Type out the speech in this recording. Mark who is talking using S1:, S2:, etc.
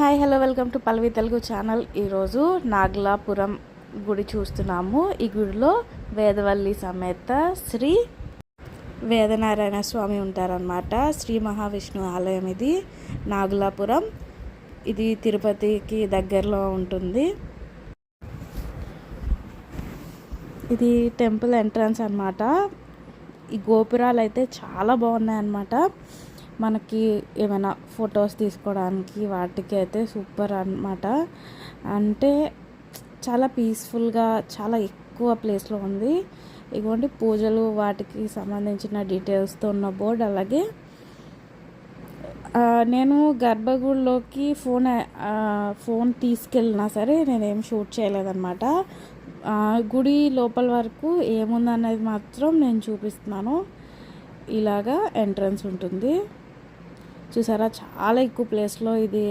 S1: Hi hello welcome to Pallavi Telugu channel. ఈరోజు నాగలాపురం గుడి చూస్తున్నాము. ఈ గుడిలో వేదవల్లి సమేత శ్రీ వేదనారాయణ స్వామి ఉంటారనమాట. శ్రీ మహావిష్ణు ఆలయం ఇది నాగలాపురం. ఇది తిరుపతికి దగ్గరలో ఉంటుంది. ఇది టెంపుల్ ఎంట్రన్స్ అన్నమాట. ఈ గోపురాలు అయితే చాలా బాగున్నాయి అన్నమాట. మనకి ఏమైనా ఫొటోస్ తీసుకోవడానికి వాటికి అయితే సూపర్ అన్నమాట. అంటే చాలా పీస్ఫుల్గా చాలా ఎక్కువ ప్లేస్లో ఉంది. ఇటువంటి పూజలు వాటికి సంబంధించిన డీటెయిల్స్తో ఉన్న బోర్డు. అలాగే నేను గర్భగుడిలోకి ఫోన్ తీసుకెళ్ళినా సరే నేనేం షూట్ చేయలేదన్నమాట. గుడి లోపల వరకు ఏముందనేది మాత్రం నేను చూపిస్తున్నాను. ఇలాగా ఎంట్రన్స్ ఉంటుంది చూసారా, చాలా ఎక్కువ ప్లేస్లో ఇది